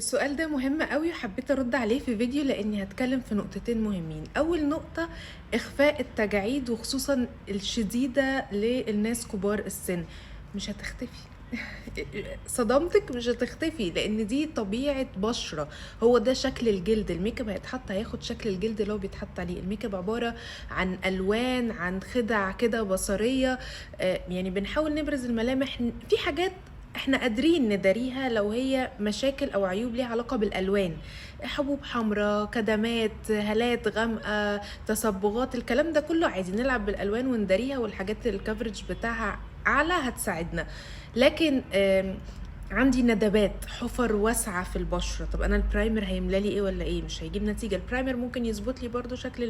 السؤال ده مهم قوي وحبيت ارد عليه في فيديو لاني هتكلم في نقطتين مهمين. اول نقطة اخفاء التجاعيد وخصوصا الشديدة للناس كبار السن مش هتختفي. صدمتك مش هتختفي لان دي طبيعة بشرة، هو ده شكل الجلد. الميك اب هيتحط هياخد شكل الجلد اللي هو بيتحط عليه. الميك اب عبارة عن الوان، عن خدع كده بصرية. يعني بنحاول نبرز الملامح في حاجات احنا قادرين نداريها لو هي مشاكل او عيوب ليها علاقة بالالوان، حبوب حمراء، كدمات، هالات غامقة، تصبغات، الكلام ده كله عادي نلعب بالالوان ونداريها، والحاجات الكفرج بتاعها اعلى هتساعدنا. لكن عندي ندبات، حفر واسعة في البشرة، طب انا البرايمر هيملى لي ايه ولا ايه؟ مش هيجيب نتيجة. البرايمر ممكن يظبط لي برضو شكل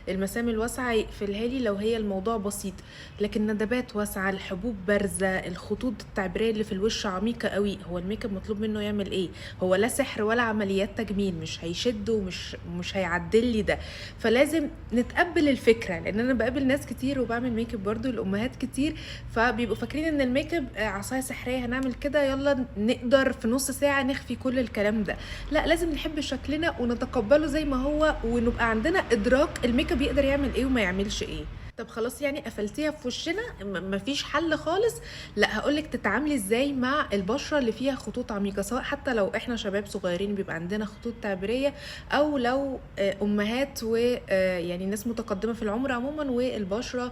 المسام الواسعة يقفلها لي لو هي الموضوع بسيط، لكن ندبات واسعة، الحبوب بارزة، الخطوط التعبيرية اللي في الوش عميقة قوي، هو الميك اب مطلوب منه يعمل ايه؟ هو لا سحر ولا عمليات تجميل، مش هيشد ومش هيعدل لي ده. فلازم نتقبل الفكرة، لان انا بقابل ناس كتير وبعمل ميك اب برضو الامهات كتير، فبيبقوا فاكرين ان الميك اب عصاية سحرية هنعمل كده يلا نقدر في نص ساعة نخفي كل الكلام ده. لا، لازم نحب شكلنا ونتقبله زي ما هو، ونبقى عندنا ادراك الميك اب يقدر يعمل ايه وما يعملش ايه. طب خلاص يعني قفلتيها في وشنا مفيش حل خالص؟ لا، هقولك تتعاملي ازاي مع البشرة اللي فيها خطوط عميقة، سواء حتى لو احنا شباب صغيرين بيبقى عندنا خطوط تعبيرية، او لو امهات ويعني ناس متقدمة في العمر عموما والبشرة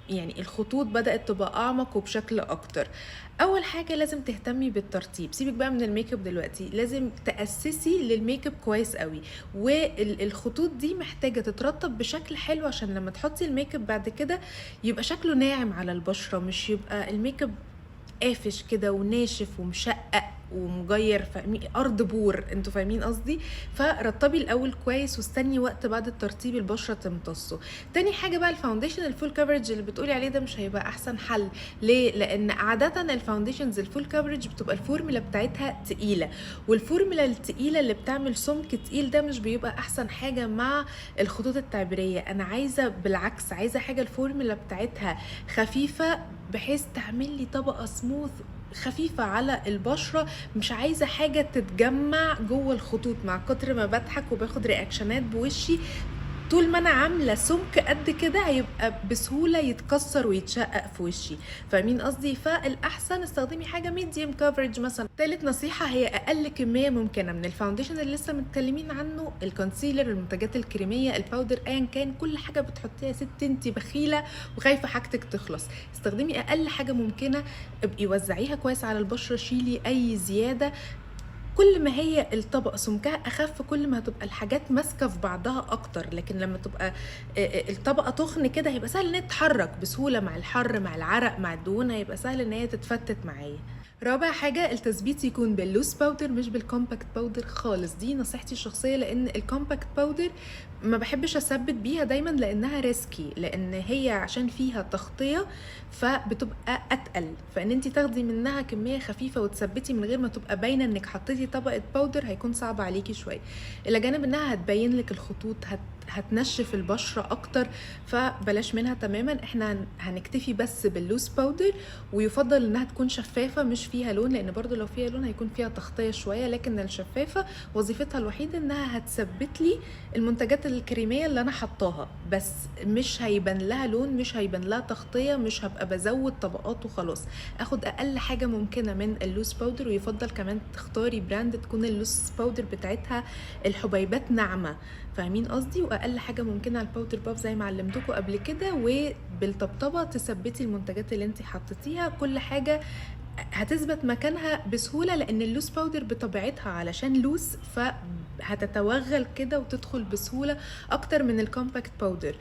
يعني الخطوط بدأت تبقى أعمق وبشكل أكتر. أول حاجة لازم تهتمي بالترطيب، سيبك بقى من الميك اب دلوقتي، لازم تأسسي للميك اب كويس قوي، والخطوط دي محتاجة تترطب بشكل حلو عشان لما تحطي الميك اب بعد كده يبقى شكله ناعم على البشرة، مش يبقى الميك اب قافش كده وناشف ومشقق ومجير، ارض بور، انتوا فاهمين قصدي؟ فرطبي الاول كويس واستني وقت بعد الترطيب البشره تمتصه. تاني حاجه بقى الفاونديشن الفول كفرج اللي بتقولي عليه ده مش هيبقى احسن حل. ليه؟ لان عاده الفاونديشنز الفول كفرج بتبقى الفورمولا بتاعتها تقيله، والفورمولا التقيله اللي بتعمل سمك تقيل ده مش بيبقى احسن حاجه مع الخطوط التعبيريه. انا عايزه بالعكس، عايزه حاجه الفورمولا بتاعتها خفيفه بحيث تعمل لي طبقه سموث خفيفة على البشرة، مش عايزة حاجة تتجمع جوه الخطوط. مع كتر ما بضحك وباخد رياكشنات بوشي، طول ما انا عامله سمك قد كده هيبقى بسهوله يتكسر ويتشقق في وشي، فاهمين قصدي؟ فالاحسن استخدمي حاجه ميديم كفرج مثلا. تالت نصيحه هي اقل كميه ممكنه من الفاونديشن اللي لسه متكلمين عنه، الكونسيلر، المنتجات الكريميه، الباودر، ايا كان، كل حاجه بتحطيها يا ست انت بخيله وخايفه حاجتك تخلص، استخدمي اقل حاجه ممكنه، ابقي وزعيها كويس على البشره، شيلي اي زياده. كل ما هي الطبقة سمكها أخف كل ما هتبقى الحاجات ماسكة في بعضها أكتر، لكن لما تبقى الطبقة تخن كده هيبقى سهل إن هي تتحرك بسهولة مع الحر مع العرق مع الدهون، هيبقى سهل إن هي تتفتت معايا. رابع حاجة التثبيت يكون باللوس باودر مش بالكومباكت باودر خالص، دي نصيحتي الشخصية، لأن الكومباكت باودر ما بحبش أثبت بيها دايما لأنها ريسكي، لأن هي عشان فيها تغطية فبتبقى أتقل، فإن انتي تاخدي منها كمية خفيفة وتثبتي من غير ما تبقى باينة إنك حطيتي طبقة باودر هيكون صعب عليكي شوية، إلى جانب إنها هتبين لك الخطوط، هتنشف البشرة أكتر، فبلاش منها تماما. احنا هنكتفي بس باللوس باودر، ويفضل إنها تكون شفافة مش فيها لون، لأن برضو لو فيها لون هيكون فيها تغطية شوية، لكن الشفافة وظيفتها الوحيدة إنها هتثبت لي المنتجات الكريمية اللي أنا حطاها، بس مش هيبان لها لون، مش هيبان لها تغطية، مش هبقى بزود طبقات وخلاص. اخد اقل حاجة ممكنة من اللوس باودر، ويفضل كمان تختاري براند تكون اللوس باودر بتاعتها الحبيبات ناعمة، فاهمين قصدي؟ واقل حاجة ممكنة على الباودر باف زي ما علمتكم قبل كده، وبالطبطبة تثبتي المنتجات اللي انت حطيتيها، كل حاجة هتثبت مكانها بسهولة، لان اللوس باودر بطبيعتها علشان لوس فهتتوغل كده وتدخل بسهولة اكتر من الكومباكت باودر.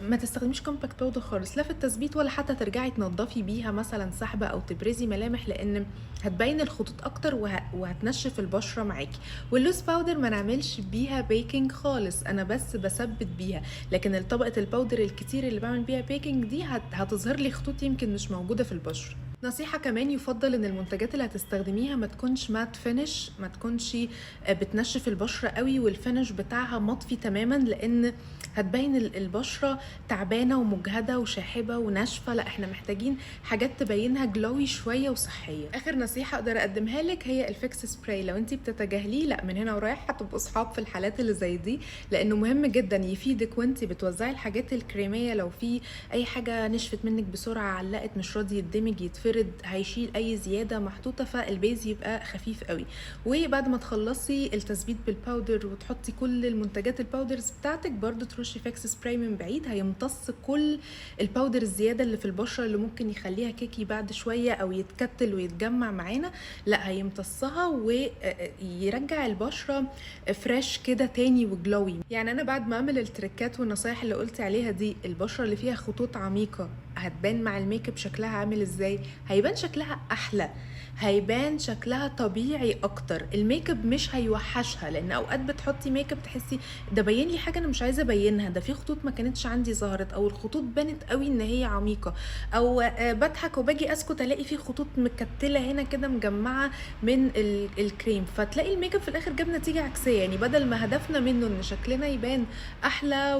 ما تستخدميش كومباكت باودر خالص، لا في التثبيت ولا حتى ترجعي تنضفي بيها مثلا سحبة او تبرزي ملامح، لان هتبين الخطوط اكتر وهتنشف البشرة معاكي. واللوس باودر ما نعملش بيها بيكنج خالص، انا بس بثبت بيها، لكن طبقة الباودر الكتير اللي بعمل بيها بيكنج دي هتظهر لي خطوط يمكن مش موجودة في البشرة. نصيحة كمان، يفضل ان المنتجات اللي هتستخدميها ما تكونش مات فينش، ما تكونش بتنشف البشرة قوي والفينش بتاعها مطفي تماما، لان هتبين البشرة تعبانة ومجهدة وشاحبة وناشفة. لا، احنا محتاجين حاجات تبينها جلوي شوية وصحية. اخر نصيحة اقدر اقدمها لك هي الفيكس سبراي. لو انتي بتتجاهليه، لا، من هنا ورايح هتبقوا صحاب في الحالات اللي زي دي، لانه مهم جدا يفيدك وانتي بتوزعي الحاجات الكريمية. لو في اي حاجة نشفت منك بسرعة، علقت، مش راضي يدمج يتفرد، هيشيل اي زياده محطوطه، فالبيز يبقى خفيف قوي. وبعد ما تخلصي التثبيت بالباودر وتحطي كل المنتجات الباودرز بتاعتك، برضو ترشي فيكس سبراي من بعيد، هيمتص كل الباودر الزياده اللي في البشره اللي ممكن يخليها كيكي بعد شويه او يتكتل ويتجمع معانا. لا، هيمتصها ويرجع البشره فريش كده تاني وجلوي. يعني انا بعد ما اعمل التريكات والنصايح اللي قلت عليها دي، البشره اللي فيها خطوط عميقه هتبان مع الميك اب شكلها عامل ازاي؟ هيبان شكلها احلى، هيبان شكلها طبيعي اكتر. الميك اب مش هيوحشها، لان اوقات بتحطي ميك اب تحسي ده باين لي حاجه انا مش عايزه ابينها، ده في خطوط ما كانتش عندي ظهرت، او الخطوط بانت قوي ان هي عميقه، او بضحك وباجي اسكت الاقي في خطوط مكتله هنا كده مجمعه من الكريم، فتلاقي الميك اب في الاخر جاب نتيجه عكسيه. يعني بدل ما هدفنا منه ان شكلنا يبان احلى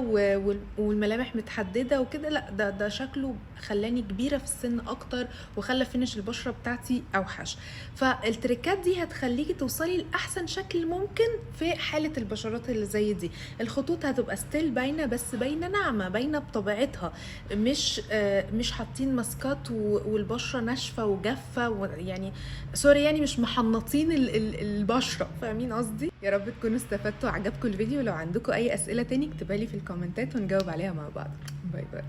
والملامح متحدده وكده، لا، ده شكله خلاني كبيره في السن اكتر، وخلى فينش البشره بتاعتي اوحش. فالتريكات دي هتخليكي توصلي لاحسن شكل ممكن في حاله البشرات اللي زي دي. الخطوط هتبقى ستيل باينه، بس باينه ناعمه، باينه بطبيعتها، مش حاطين ماسكات والبشره ناشفه وجافه، يعني سوري، يعني مش محنطين البشره. فاهمين قصدي؟ يا رب تكونوا استفدتوا وعجبكم الفيديو. لو عندكم اي اسئله تاني اكتبها لي في الكومنتات ونجاوب عليها مع بعض. باي باي.